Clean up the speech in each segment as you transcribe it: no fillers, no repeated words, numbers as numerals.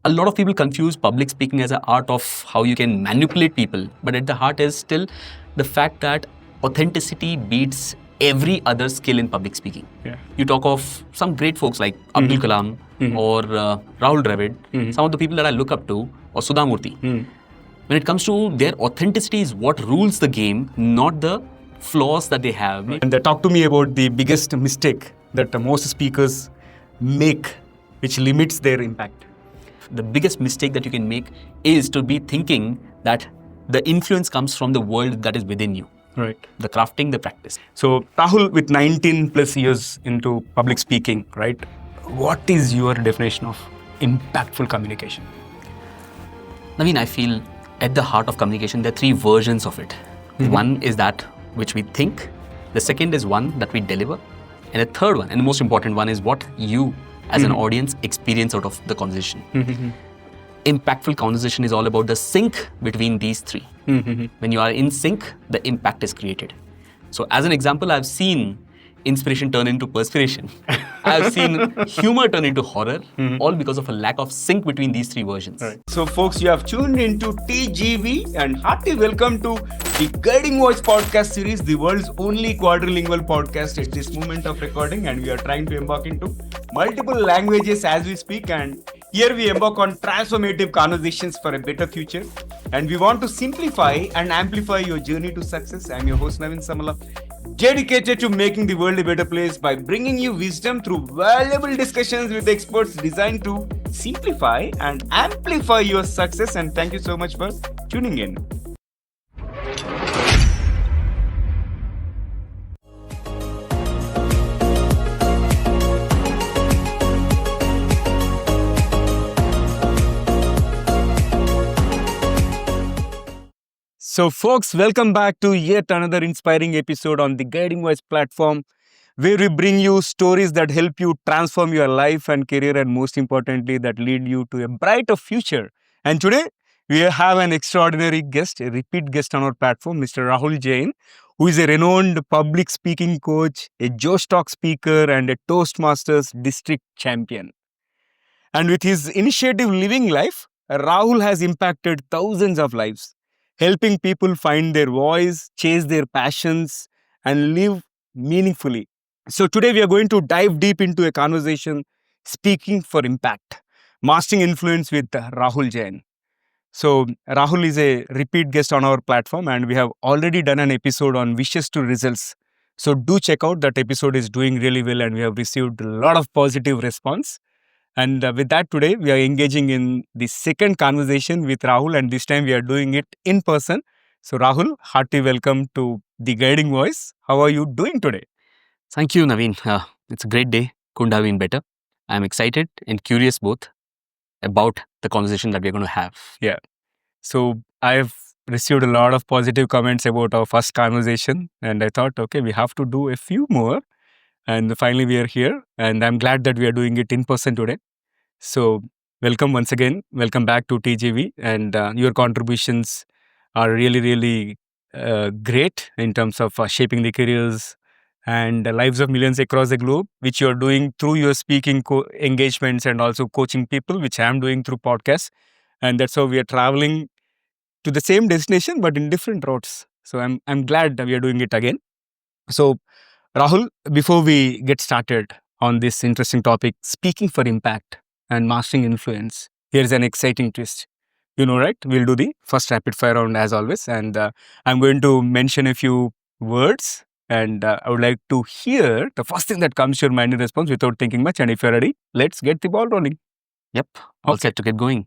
a lot of people confuse public speaking as an art of how you can manipulate people, but at the heart is still the fact that authenticity beats every other skill in public speaking. Yeah. You talk of some great folks like Abdul Kalam or Rahul Dravid, some of the people that I look up to, or Sudhamurthy. When it comes to their authenticity is what rules the game, not the flaws that they have. And talk to me about the biggest mistake that most speakers make, which limits their impact. The biggest mistake that you can make is to be thinking that the influence comes from the world that is within you. Right. The crafting, the practice. So, Rahul, with 19 plus years into public speaking, right? What is your definition of impactful communication? Naveen, I feel at the heart of communication, there are three versions of it. One is that which we think. The second is one that we deliver. And the third one, and the most important one, is what you as an audience experience out of the conversation. Impactful conversation is all about the sync between these three. When you are in sync, the impact is created. So as an example, I've seen inspiration turn into perspiration. I've seen humor turn into horror, all because of a lack of sync between these three versions. Right. So, folks, you have tuned into TGV and hearty welcome to the Guiding Voice podcast series, the world's only quadrilingual podcast at this moment of recording. And we are trying to embark into multiple languages as we speak. And here we embark on transformative conversations for a better future. And we want to simplify and amplify your journey to success. I'm your host, Naveen Samala, dedicated to making the world a better place by bringing you wisdom through valuable discussions with experts designed to simplify and amplify your success. And thank you so much for tuning in. So, folks, welcome back to yet another inspiring episode on the Guiding Voice platform, where we bring you stories that help you transform your life and career, and most importantly, that lead you to a brighter future. And today, we have an extraordinary guest, a repeat guest on our platform, Mr. Rahul Jain, who is a renowned public speaking coach, a Josh Talk speaker, and a Toastmasters District Champion. And with his initiative Living Life, Rahul has impacted thousands of lives, helping people find their voice, chase their passions, and live meaningfully. So today we are going to dive deep into a conversation, Speaking for Impact, Mastering Influence with Rahul Jain. So Rahul is a repeat guest on our platform, and we have already done an episode on wishes to results. So do check out that episode. Is doing really well, and we have received a lot of positive response. And with that, today we are engaging in the second conversation with Rahul, and this time we are doing it in person. So Rahul, hearty welcome to the Guiding Voice. How are you doing today? Thank you, Naveen. It's a great day. Couldn't have been better. I'm excited and curious both about the conversation that we're going to have. Yeah. So I've received a lot of positive comments about our first conversation, and I thought, okay, we have to do a few more. And finally, we are here, and I'm glad that we are doing it in person today. So, welcome once again. Welcome back to TGV, and your contributions are really, really great in terms of shaping the careers and the lives of millions across the globe, which you are doing through your speaking engagements and also coaching people, which I am doing through podcasts. And that's how we are traveling to the same destination, but in different routes. So, I'm glad that we are doing it again. So, Rahul, before we get started on this interesting topic, Speaking for Impact and Mastering Influence, here's an exciting twist. You know, right? We'll do the first rapid fire round as always. And I'm going to mention a few words. And I would like to hear the first thing that comes to your mind in response without thinking much. And if you're ready, let's get the ball rolling. Yep, all set to get going.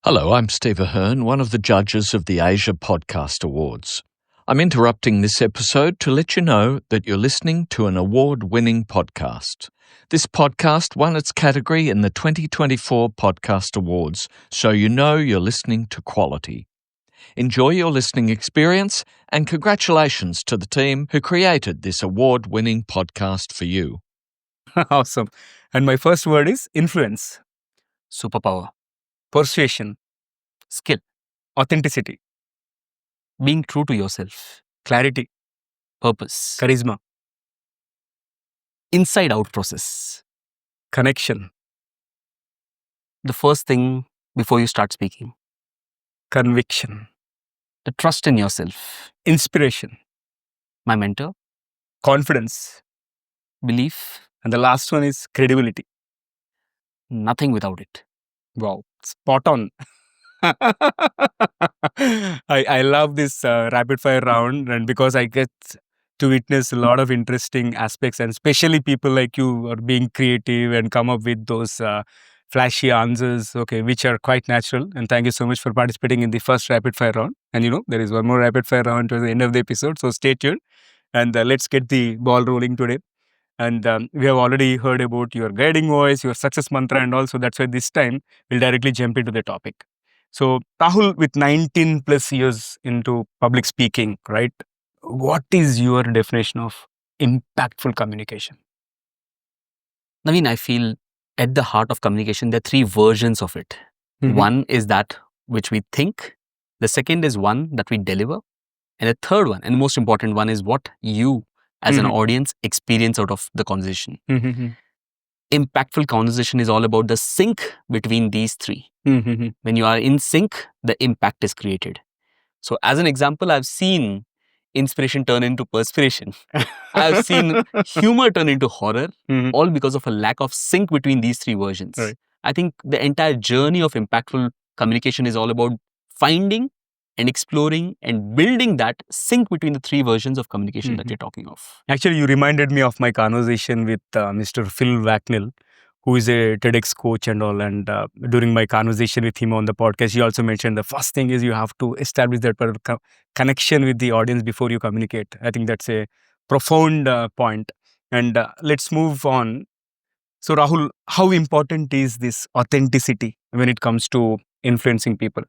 Hello, I'm Steve Ahern, one of the judges of the Asia Podcast Awards. I'm interrupting this episode to let you know that you're listening to an award-winning podcast. This podcast won its category in the 2024 Podcast Awards, so you know you're listening to quality. Enjoy your listening experience, and congratulations to the team who created this award-winning podcast for you. Awesome. And my first word is influence, Superpower, persuasion, skill, authenticity, being true to yourself, clarity, purpose, charisma, inside-out process, connection, The first thing before you start speaking, Conviction. the trust in yourself. Inspiration. My mentor, Confidence. belief, And the last one is credibility. nothing without it. Wow, spot on. I love this rapid fire round, and because I get to witness a lot of interesting aspects, and especially people like you are being creative and come up with those flashy answers, okay, which are quite natural. And thank you so much for participating in the first rapid fire round. And there is one more rapid fire round towards the end of the episode, so stay tuned and let's get the ball rolling today. And we have already heard about your guiding voice, your success mantra, and also that's why this time we'll directly jump into the topic. So, Rahul, with 19 plus years into public speaking, right? What is your definition of impactful communication? Naveen, I feel at the heart of communication, there are three versions of it. Mhm. One is that which we think, the second is one that we deliver, and the third one, and the most important one, is what you as an Mhm. audience experience out of the conversation. Mhm. Impactful conversation is all about the sync between these three. Mhm. When you are in sync, the impact is created. So, as an example, I've seen inspiration turn into perspiration. I've seen humor turn into horror, Mhm. all because of a lack of sync between these three versions. Right. I think the entire journey of impactful communication is all about finding and exploring and building that sync between the three versions of communication that Mhm. you're talking of. Actually, you reminded me of my conversation with Mr. Phil Wacknell, who is a TEDx coach and all. And during my conversation with him on the podcast, he also mentioned the first thing is you have to establish that connection with the audience before you communicate. I think that's a profound point. And let's move on. So, Rahul, how important is this authenticity when it comes to influencing people?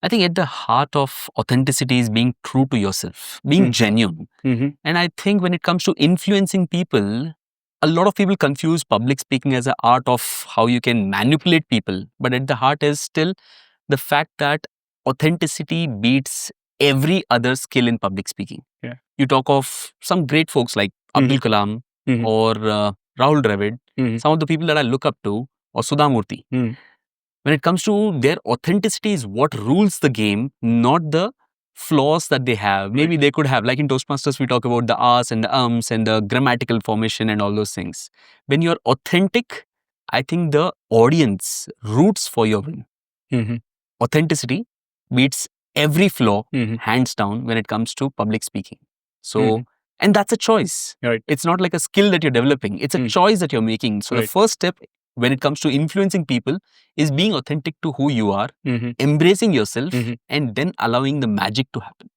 I think at the heart of authenticity is being true to yourself, being genuine. Mm-hmm. And I think when it comes to influencing people, a lot of people confuse public speaking as an art of how you can manipulate people. But at the heart is still the fact that authenticity beats every other skill in public speaking. Yeah. You talk of some great folks like Abdul Kalam Mhm. or Rahul Dravid, Mhm. some of the people that I look up to, or Sudha Murthy. Mhm. When it comes to their authenticity is what rules the game, not the flaws that they have. Maybe they could have, like in Toastmasters, we talk about the R's and the ums and the grammatical formation and all those things. When you're authentic, I think the audience roots for your win. Mhm. Authenticity beats every flaw, Mhm. hands down, when it comes to public speaking. So, Mhm. and that's a choice. Right. It's not like a skill that you're developing, it's a Mm. choice that you're making. So, the Right. first step when it comes to influencing people is being authentic to who you are, Mhm. embracing yourself, Mhm. and then allowing the magic to happen.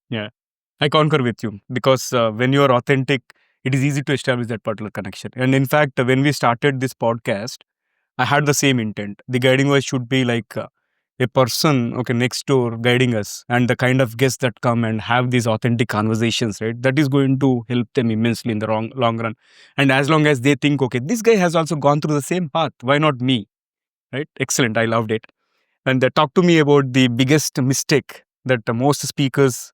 I concur with you because when you are authentic, it is easy to establish that particular connection. And in fact, when we started this podcast, I had the same intent. The guiding voice should be like a person, okay, next door guiding us, and the kind of guests that come and have these authentic conversations, right? That is going to help them immensely in the long run. And as long as they think, okay, this guy has also gone through the same path, why not me? Right? Excellent. I loved it. And talk to me about the biggest mistake that most speakers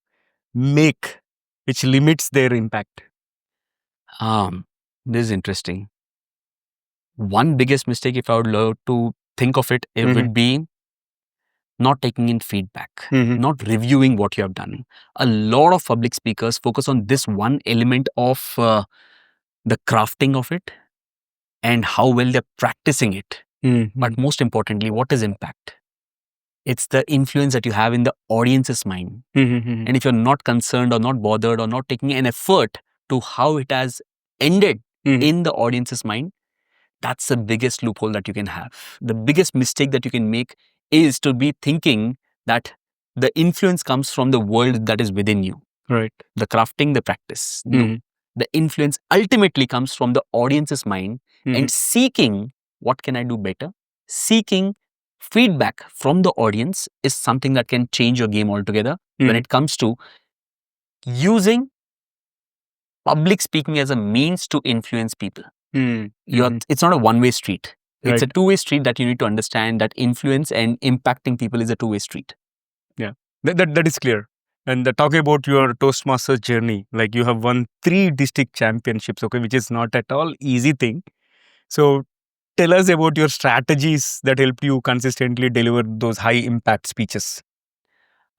make, which limits their impact. This is interesting. One biggest mistake, if I would love to think of it, it would be not taking in feedback, Mhm. not reviewing what you have done. A lot of public speakers focus on this one element of the crafting of it and how well they're practicing it. But most importantly, what is impact? It's the influence that you have in the audience's mind. Mhm. And if you're not concerned or not bothered or not taking an effort to how it has ended Mhm. in the audience's mind, that's the biggest loophole that you can have. The biggest mistake that you can make is to be thinking that the influence comes from the world that is within you. Right. The crafting, the practice. No. Mhm. The influence ultimately comes from the audience's mind Mhm. and seeking what can I do better? Seeking feedback from the audience is something that can change your game altogether when Mhm. it comes to using public speaking as a means to influence people. Mhm. It's not a one-way street. It's a Right. two-way street that you need to understand that influence and impacting people is a two-way street. That is clear. And talking about your Toastmasters journey, like you have won 3 district championships, okay, which is not at all easy thing. So tell us about your strategies that helped you consistently deliver those high impact speeches?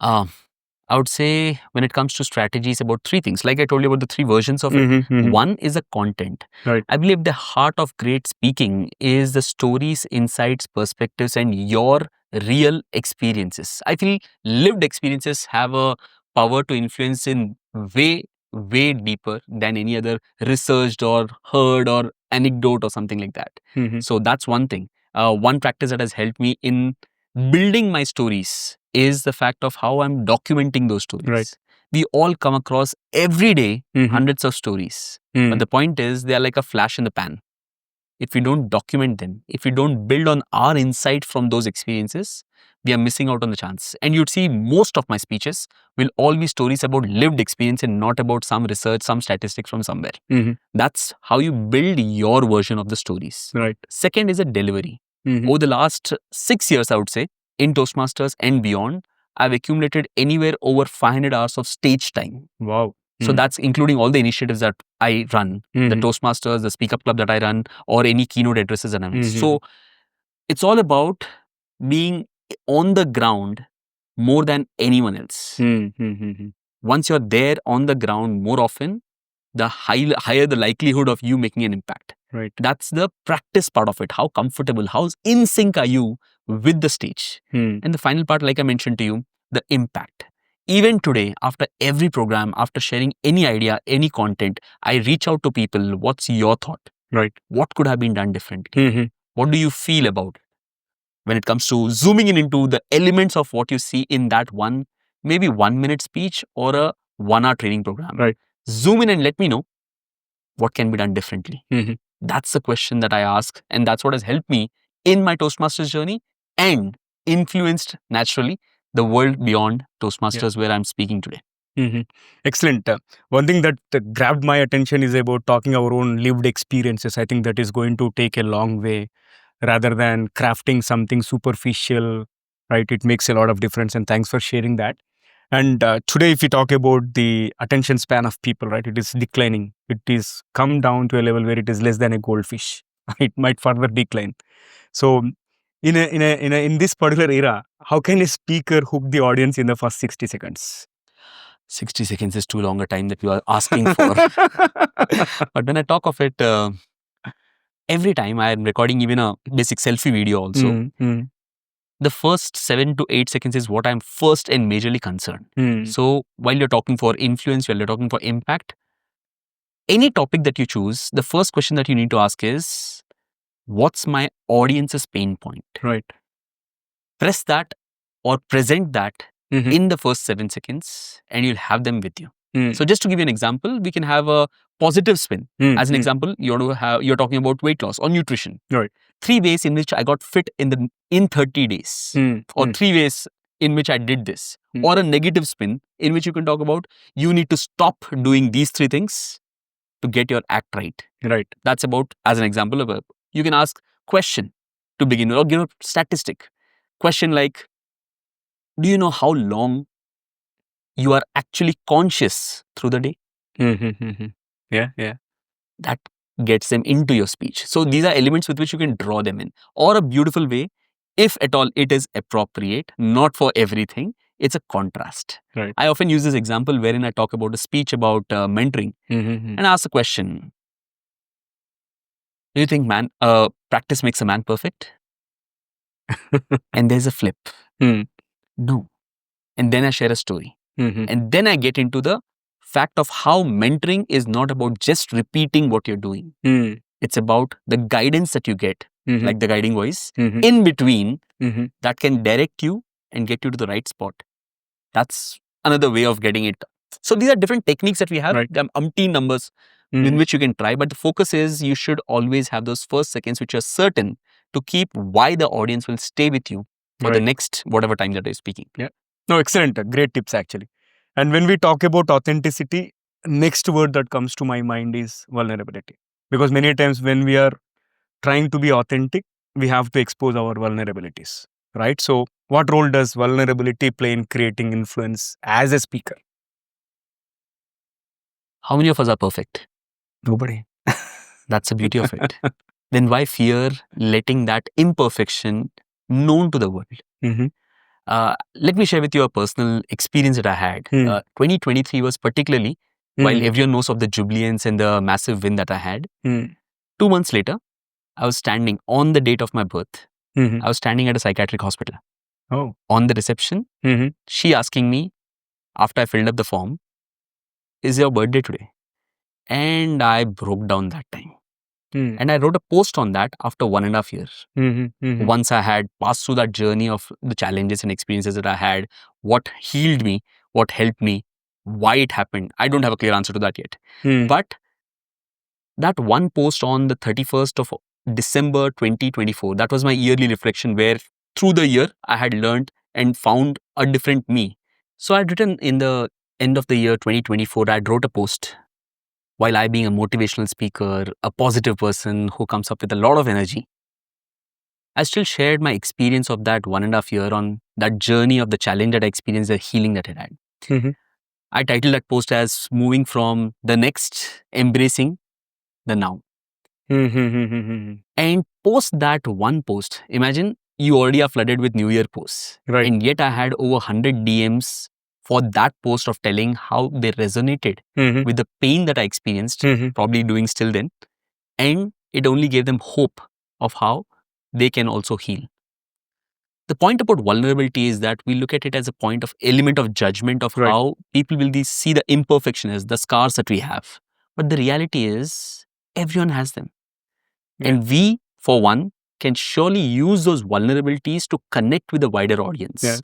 I would say when it comes to strategies, about three things. Like I told you about the three versions of it. Mhm. One is the content. Right. I believe the heart of great speaking is the stories, insights, perspectives, and your real experiences. I feel lived experiences have a power to influence in way deeper than any other researched or heard or anecdote or something like that. Mhm. So that's one thing. One practice that has helped me in building my stories is the fact of how I'm documenting those stories. Right. We all come across every day Mhm. hundreds of stories. Mm. But the point is, they are like a flash in the pan. If we don't document them, if we don't build on our insight from those experiences, we are missing out on the chance. And you'd see most of my speeches will all be stories about lived experience and not about some research, some statistics from somewhere. Mhm. That's how you build your version of the stories. Right. Second is a delivery. Mhm. Over the last 6 years, I would say, in Toastmasters and beyond, I've accumulated anywhere over 500 hours of stage time. Wow. So Mm. that's including all the initiatives that I run, the Mhm. Toastmasters, the Speak Up Club that I run, or any keynote addresses that I run. Mhm. So it's all about being on the ground more than anyone else. Mhm. Once you're there on the ground more often, the higher the likelihood of you making an impact. Right. That's the practice part of it. How comfortable, how in sync are you with the stage? Mm. And the final part, like I mentioned to you, the impact. Even today, after every program, after sharing any idea, any content, I reach out to people. What's your thought? Right. What could have been done differently? Mhm. What do you feel about it? When it comes to zooming in into the elements of what you see in that one, maybe 1 minute speech or a 1 hour training program. Right. Zoom in and let me know what can be done differently. Mhm. That's the question that I ask, and that's what has helped me in my Toastmasters journey and influenced naturally the world beyond Toastmasters where I'm speaking today. Mhm. Excellent. One thing that grabbed my attention is about talking our own lived experiences. I think that is going to take a long way rather than crafting something superficial, right? It makes a lot of difference. And thanks for sharing that. And today, if we talk about the attention span of people, right, it is declining. It is come down to a level where it is less than a goldfish. It might further decline. So, in this particular era, how can a speaker hook the audience in the first 60 seconds? 60 seconds is too long a time that you are asking for. But when I talk of it, every time I am recording even a basic selfie video also, the first 7 to 8 seconds is what I'm first and majorly concerned. So while you're talking for influence, while you're talking for impact, any topic that you choose, the first question that you need to ask is, what's my audience's pain point? Right. Press that or present that in the first 7 seconds and you'll have them with you. So just to give you an example, we can have a positive spin. As an example, you're talking about weight loss or nutrition. Right. 3 ways in which I got fit in 30 days. Or 3 ways in which I did this. Or a negative spin in which you can talk about you need to stop doing these 3 things to get your act right. Right. That's about, as an example of a, you can ask question to begin with or give a statistic. Question like, do you know how long you are actually conscious through the day? Yeah. That gets them into your speech. So these are elements with which you can draw them in. Or a beautiful way, if at all it is appropriate, not for everything, it's a contrast. Right. I often use this example wherein I talk about a speech about mentoring and ask a question. Do you think practice makes a man perfect? And there's a flip. No. And then I share a story. And then I get into the fact of how mentoring is not about just repeating what you're doing. It's about the guidance that you get, like the guiding voice, in between that can direct you and get you to the right spot. That's another way of getting it. So these are different techniques that we have. Right. There are umpteen numbers in which you can try. But the focus is you should always have those first seconds which are certain to keep why the audience will stay with you for the next whatever time that you're speaking. Yeah. No, excellent. Great tips, actually. And when we talk about authenticity, next word that comes to my mind is vulnerability. Because many times when we are trying to be authentic, we have to expose our vulnerabilities, right? So what role does vulnerability play in creating influence as a speaker? How many of us are perfect? Nobody. That's the beauty of it. then why fear letting that imperfection known to the world? Mm-hmm. Let me share with you a personal experience that I had. 2023 was particularly, while everyone knows of the jubilance and the massive win that I had, 2 months later, I was standing on the date of my birth. I was standing at a psychiatric hospital. Oh. On the reception, she asking me, after I filled up the form, is your birthday today? And I broke down that time. And I wrote a post on that after 1.5 years. Once I had passed through that journey of the challenges and experiences that I had, what healed me, what helped me, why it happened. I don't have a clear answer to that yet. But that one post on the 31st of December 2024, that was my yearly reflection where through the year I had learned and found a different me. So I had written in the end of the year 2024, I wrote a post. While I being a motivational speaker, a positive person who comes up with a lot of energy, I still shared my experience of that 1.5 year on that journey of the challenge that I experienced, the healing that I had. I titled that post as moving from the next, embracing the now. And post that one post, imagine you already are flooded with New Year posts. Right. And yet I had over 100 DMs for that post of telling how they resonated with the pain that I experienced, probably doing still then. And it only gave them hope of how they can also heal. The point about vulnerability is that we look at it as a point of element of judgment of how people will see the imperfection as the scars that we have. But the reality is everyone has them. And we, for one, can surely use those vulnerabilities to connect with a wider audience.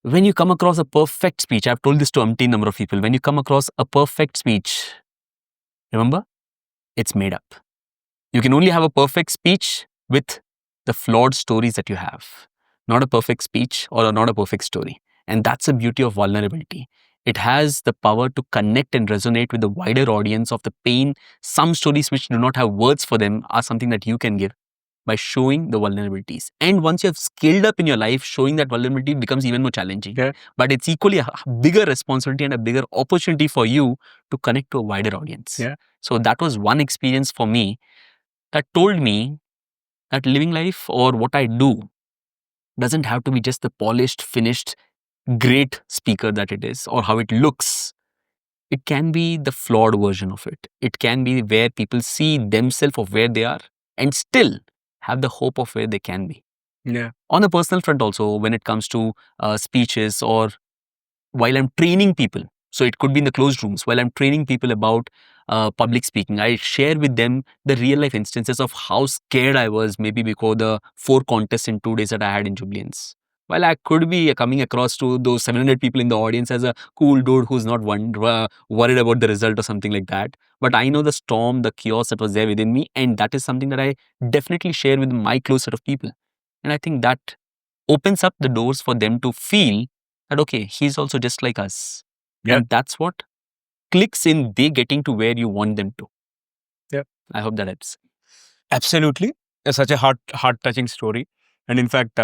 When you come across a perfect speech, I've told this to umpteen number of people, when you come across a perfect speech, remember, it's made up. You can only have a perfect speech with the flawed stories that you have, not a perfect speech or not a perfect story. And that's the beauty of vulnerability. It has the power to connect and resonate with the wider audience of the pain. Some stories which do not have words for them are something that you can give by showing the vulnerabilities. And once you have scaled up in your life, showing that vulnerability becomes even more challenging. But it's equally a bigger responsibility and a bigger opportunity for you to connect to a wider audience. So that was one experience for me that told me that living life or what I do doesn't have to be just the polished, finished, great speaker that it is or how it looks. It can be the flawed version of it. It can be where people see themselves of where they are and still have the hope of where they can be. On a personal front also, when it comes to speeches or while I'm training people, so it could be in the closed rooms, while I'm training people about public speaking, I share with them the real life instances of how scared I was maybe before the 4 contests in 2 days that I had in Jubileence. While I could be coming across to those 700 people in the audience as a cool dude who's not worried about the result or something like that. But I know the storm, the chaos that was there within me. And that is something that I definitely share with my close set of people. And I think that opens up the doors for them to feel that, okay, he's also just like us. And that's what clicks in they getting to where you want them to. I hope that helps. Absolutely. Such a heart-touching story. And in fact,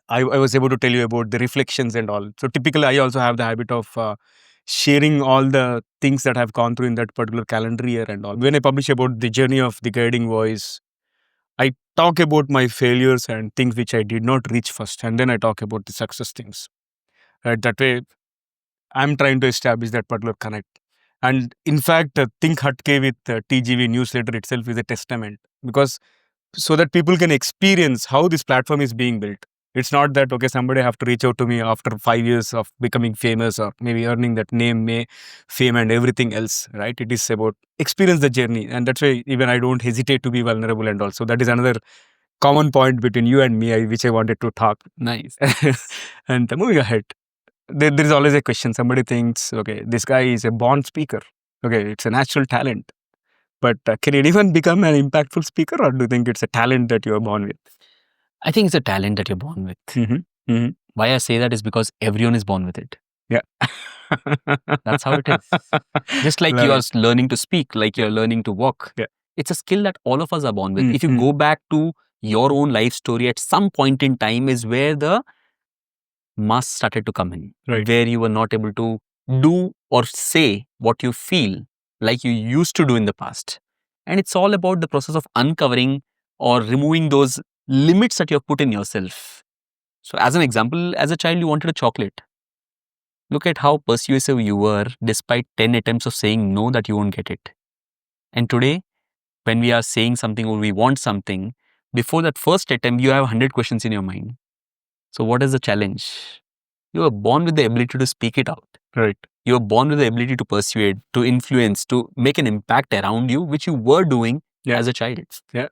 I was able to tell you about the reflections and all. So typically, I also have the habit of sharing all the things that I've gone through in that particular calendar year and all. When I publish about the journey of the guiding voice, I talk about my failures and things which I did not reach first. And then I talk about the success things. Right? That way, I'm trying to establish that particular connect. And in fact, Think Hatke with TGV newsletter itself is a testament, because so that people can experience how this platform is being built. It's not that, okay, somebody have to reach out to me after 5 years of becoming famous or maybe earning that name, fame and everything else, right? It is about experience the journey. And that's why even I don't hesitate to be vulnerable and all. So that is another common point between you and me, which I wanted to talk. Nice. And moving ahead, there is always a question. Somebody thinks, okay, this guy is a born speaker. Okay, it's a natural talent. But can anyone become an impactful speaker, or do you think it's a talent that you are born with? I think it's a talent that you're born with. Why I say that is because everyone is born with it. That's how it is. Just like you are learning to speak, like you're learning to walk. It's a skill that all of us are born with. If you go back to your own life story at some point in time is where the mask started to come in, where you were not able to do or say what you feel like you used to do in the past. And it's all about the process of uncovering or removing those limits that you have put in yourself. So, as an example, as a child, you wanted a chocolate. Look at how persuasive you were despite 10 attempts of saying no that you won't get it. And today, when we are saying something or we want something, before that first attempt, you have 100 questions in your mind. So, what is the challenge? You are born with the ability to speak it out. Right. You are born with the ability to persuade, to influence, to make an impact around you, which you were doing as a child. Yeah.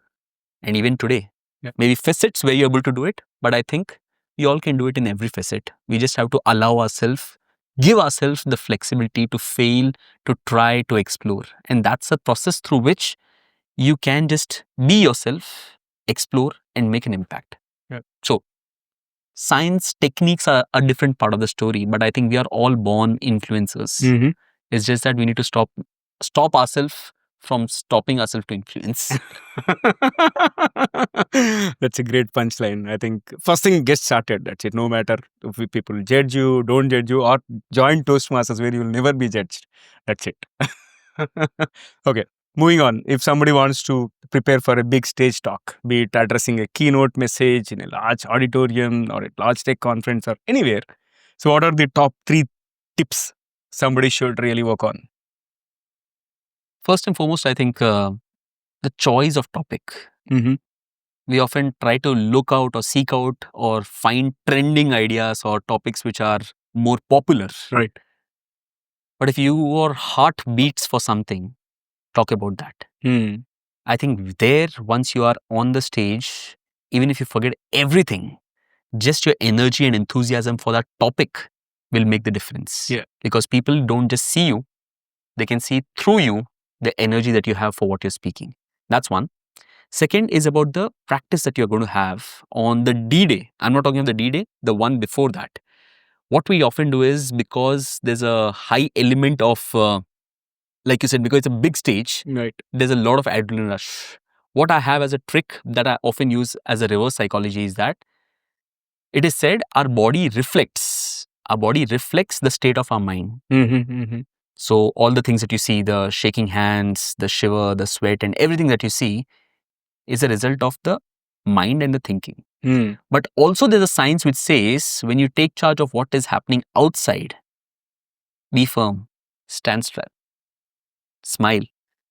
And even today. Yeah. Maybe facets where you're able to do it, but I think we all can do it in every facet. We just have to allow ourselves, give ourselves the flexibility to fail, to try, to explore. And that's a process through which you can just be yourself, explore, and make an impact. Yeah. So, science techniques are a different part of the story, but I think we are all born influencers. It's just that we need to stop ourselves from stopping ourselves to influence. That's a great punchline. I think first thing, get started. That's it. No matter if people judge you, don't judge you, or join Toastmasters where you will never be judged. That's it. Okay. Moving on, if somebody wants to prepare for a big stage talk, be it addressing a keynote message in a large auditorium or a large tech conference or anywhere, so what are the top 3 tips somebody should really work on? First and foremost, I think the choice of topic. We often try to look out or seek out or find trending ideas or topics which are more popular. Right. But if your heart beats for something, talk about that. I think there, once you are on the stage, even if you forget everything, just your energy and enthusiasm for that topic will make the difference. Yeah. Because people don't just see you, they can see through you the energy that you have for what you're speaking. That's one. Second is about the practice that you're going to have on the D-Day. I'm not talking of the D-Day, the one before that. What we often do is, because there's a high element of like you said, because it's a big stage, Right. there's a lot of adrenaline rush. What I have as a trick that I often use as a reverse psychology is that it is said our body reflects the state of our mind. So all the things that you see, the shaking hands, the shiver, the sweat, and everything that you see is a result of the mind and the thinking. But also there's a science which says when you take charge of what is happening outside, be firm, stand still, smile.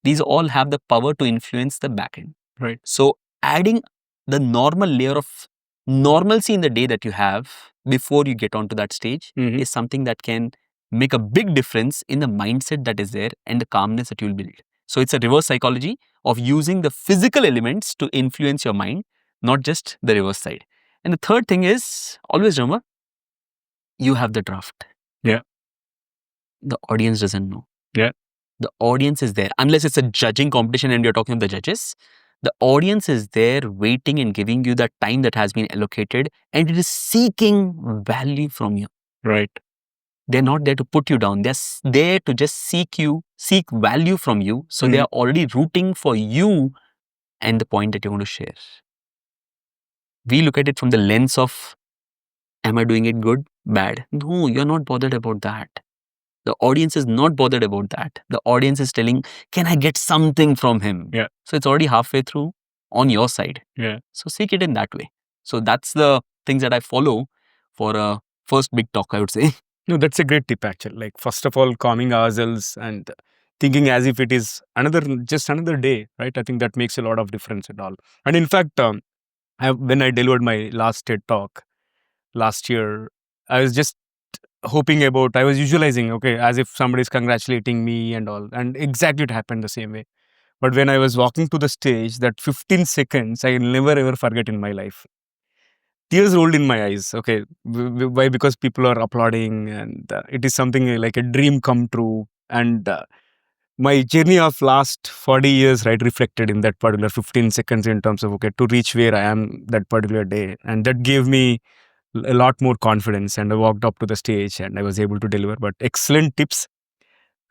These all have the power to influence the back end. Right. So adding the normal layer of normalcy in the day that you have before you get onto that stage is something that can make a big difference in the mindset that is there and the calmness that you will build. So it's a reverse psychology of using the physical elements to influence your mind, not just the reverse side. And the third thing is, always remember, you have the draft. Yeah. The audience doesn't know. Yeah. The audience is there. Unless it's a judging competition and we're talking of the judges, the audience is there waiting and giving you that time that has been allocated, and it is seeking value from you. Right. They're not there to put you down. They're there to just seek value from you. So they are already rooting for you and the point that you're going to share. We look at it from the lens of, am I doing it good, bad? No, you're not bothered about that. The audience is not bothered about that. The audience is telling, can I get something from him? Yeah. So it's already halfway through on your side. Yeah. So seek it in that way. So that's the things that I follow for a first big talk, I would say. No, that's a great tip actually. Like, first of all, calming ourselves and thinking as if it is just another day, right? I think that makes a lot of difference at all. And in fact, when I delivered my last TED talk last year, I was just I was visualizing, okay, as if somebody is congratulating me and all. And exactly it happened the same way. But when I was walking to the stage, that 15 seconds, I will never ever forget in my life. Tears rolled in my eyes. Okay, why? Because people are applauding, and it is something like a dream come true. And my journey of last 40 years, right, reflected in that particular 15 seconds in terms of, okay, to reach where I am that particular day. And that gave me a lot more confidence, and I walked up to the stage and I was able to deliver. But excellent tips.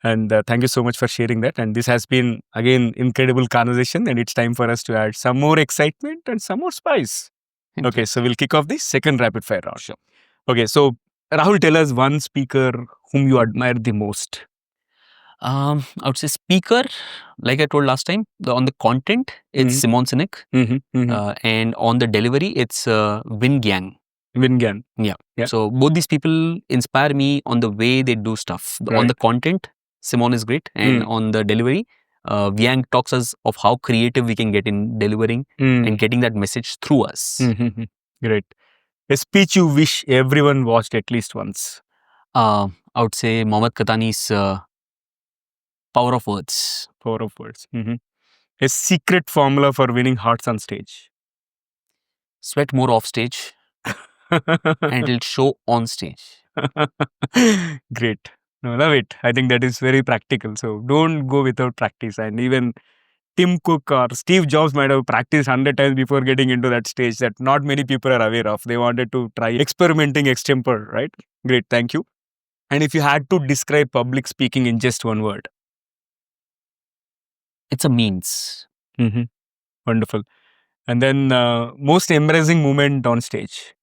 And thank you so much for sharing that. And this has been, again, incredible conversation, and it's time for us to add some more excitement and some more spice. Okay, so we'll kick off the second rapid fire round. Sure. Okay, so Rahul, tell us one speaker whom you admire the most. I would say speaker, like I told last time, on the content, it's Simon Sinek. And on the delivery, it's Win Gang. Wingan. Yeah. Yeah. So both these people inspire me on the way they do stuff. On Right. the content, Simon is great. And on the delivery, Viang talks us of how creative we can get in delivering and getting that message through us. Great. A speech you wish everyone watched at least once. I would say Mohammad Katani's Power of Words. Power of words. A secret formula for winning hearts on stage. Sweat more off stage and it'll show on stage. Great. No, love it. I think that is very practical. So don't go without practice. And even Tim Cook or Steve Jobs might have practiced 100 times before getting into that stage that not many people are aware of. They wanted to try experimenting extempore, right? Great. Thank you. And if you had to describe public speaking in just one word. It's a means. Wonderful. And then most embarrassing moment on stage.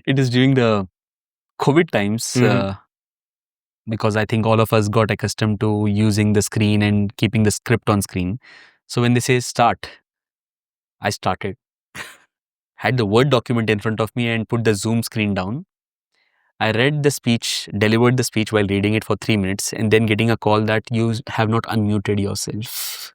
It is during the COVID times because I think all of us got accustomed to using the screen and keeping the script on screen. So when they say start, I started. Had the Word document in front of me and put the Zoom screen down. I read the speech, delivered the speech while reading it for 3 minutes and then getting a call that you have not unmuted yourself.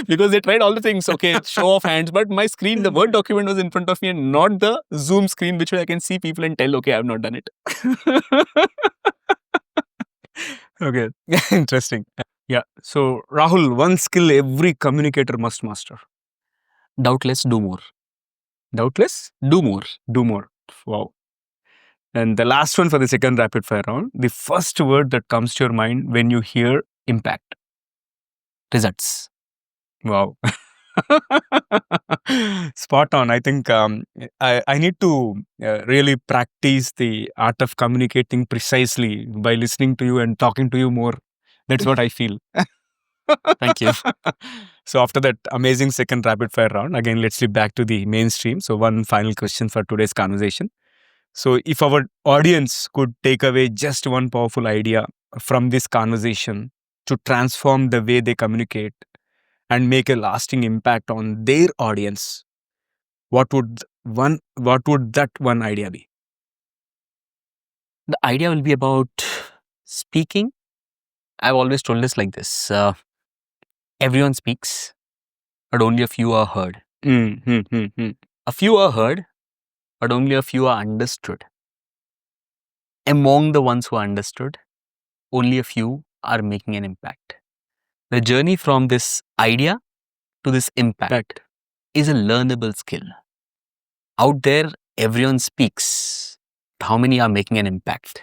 Because they tried all the things, okay, show of hands, but my screen, the Word document was in front of me and not the Zoom screen, which way I can see people and tell, okay, I have not done it. Okay, interesting. Yeah, so Rahul, one skill every communicator must master. Doubtless, do more. Doubtless, Do more. do more. Wow. And the last one for the second rapid fire round, the first word that comes to your mind when you hear impact. Results. Wow. Spot on. I think I need to really practice the art of communicating precisely by listening to you and talking to you more. That's what I feel. Thank you. So after that amazing second rapid fire round, again, let's flip back to the mainstream. So one final question for today's conversation. So if our audience could take away just one powerful idea from this conversation to transform the way they communicate and make a lasting impact on their audience, what would that one idea be? The idea will be about speaking. I've always told this like this. Everyone speaks, but only a few are heard. A few are heard, but only a few are understood. Among the ones who are understood, only a few are making an impact. The journey from this idea to this impact is a learnable skill. Out there, everyone speaks. How many are making an impact?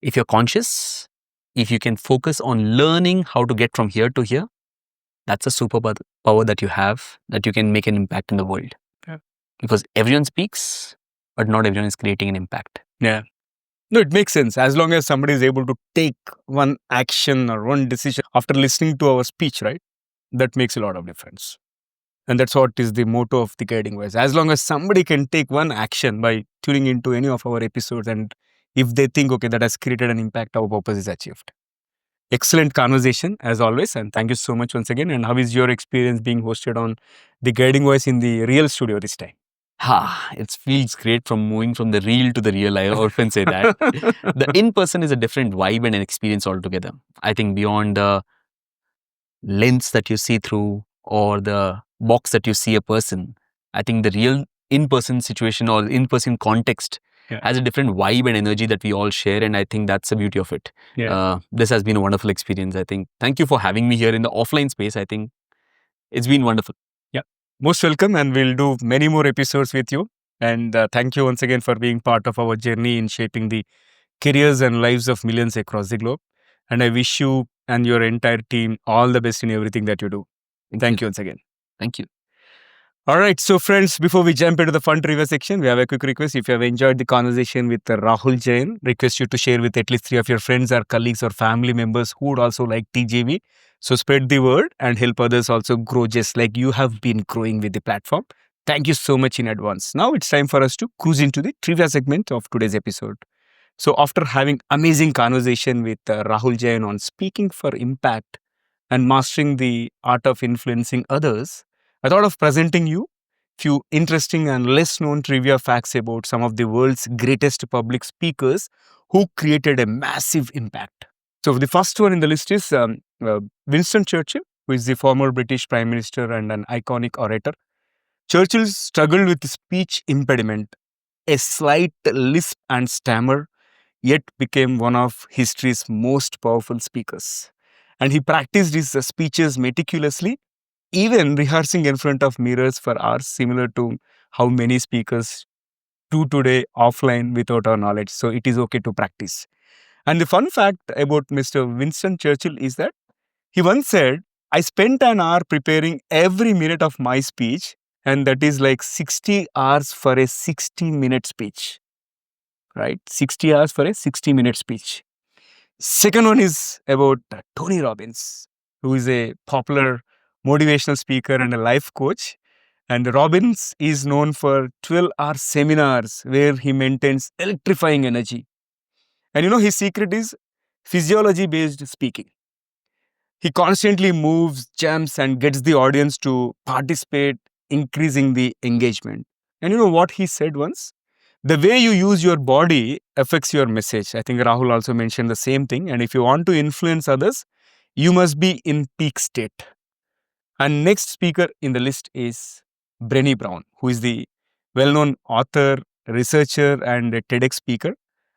If you're conscious, if you can focus on learning how to get from here to here, that's a superpower that you have, that you can make an impact in the world. Yeah. Because everyone speaks, but not everyone is creating an impact. Yeah. No, it makes sense. As long as somebody is able to take one action or one decision after listening to our speech, right? That makes a lot of difference. And that's what is the motto of the Guiding Voice. As long as somebody can take one action by tuning into any of our episodes, and if they think, okay, that has created an impact, our purpose is achieved. Excellent conversation as always. And thank you so much once again. And how is your experience being hosted on the Guiding Voice in the real studio this time? It feels great from moving from the real to the real. I often say that. The in-person is a different vibe and an experience altogether. I think beyond the lens that you see through or the box that you see a person, I think the real in-person situation or in-person context has a different vibe and energy that we all share. And I think that's the beauty of it. This has been a wonderful experience, I think. Thank you for having me here in the offline space. I think it's been wonderful. Most welcome, and we'll do many more episodes with you. And thank you once again for being part of our journey in shaping the careers and lives of millions across the globe. And I wish you and your entire team all the best in everything that you do. Thank you once again. Thank you. All right, so friends, before we jump into the fun trivia section, we have a quick request. If you have enjoyed the conversation with Rahul Jain, request you to share with at least 3 of your friends or colleagues or family members who would also like TJV. So spread the word and help others also grow just like you have been growing with the platform. Thank you so much in advance. Now it's time for us to cruise into the trivia segment of today's episode. So after having amazing conversation with Rahul Jain on speaking for impact and mastering the art of influencing others, I thought of presenting you few interesting and less known trivia facts about some of the world's greatest public speakers who created a massive impact. So the first one in the list is Winston Churchill, who is the former British Prime Minister and an iconic orator. Churchill struggled with speech impediment, a slight lisp and stammer, yet became one of history's most powerful speakers. And he practiced his speeches meticulously, even rehearsing in front of mirrors for hours, similar to how many speakers do today offline without our knowledge. So it is okay to practice. And the fun fact about Mr. Winston Churchill is that he once said, I spent an hour preparing every minute of my speech, and that is like 60 hours for a 60-minute speech, right? 60 hours for a 60-minute speech. Second one is about Tony Robbins, who is a popular motivational speaker and a life coach. And Robbins is known for 12-hour seminars where he maintains electrifying energy. And his secret is physiology-based speaking. He constantly moves, jumps, and gets the audience to participate, increasing the engagement. And you know what he said once? The way you use your body affects your message. I think Rahul also mentioned the same thing. And if you want to influence others, you must be in peak state. And next speaker in the list is Brené Brown, who is the well-known author, researcher, and a TEDx speaker.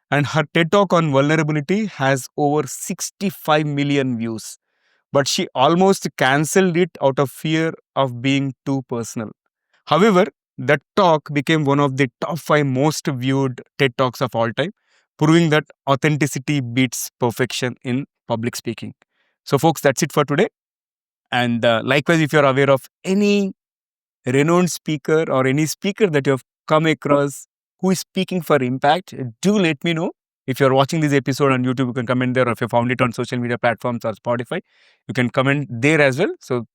And her TED Talk on vulnerability has over 65 million views. But she almost cancelled it out of fear of being too personal. However, that talk became one of the top 5 most viewed TED Talks of all time, proving that authenticity beats perfection in public speaking. So folks, that's it for today. And likewise, if you're aware of any renowned speaker or any speaker that you have come across who is speaking for impact, do let me know. If you're watching this episode on YouTube, you can comment there. Or if you found it on social media platforms or Spotify, you can comment there as well. So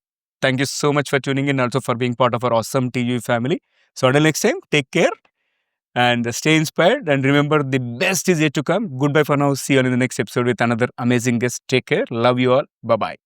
thank you so much for tuning in, also for being part of our awesome TU family. So until next time, take care and stay inspired. And remember, the best is yet to come. Goodbye for now. See you on in the next episode with another amazing guest. Take care. Love you all. Bye-bye.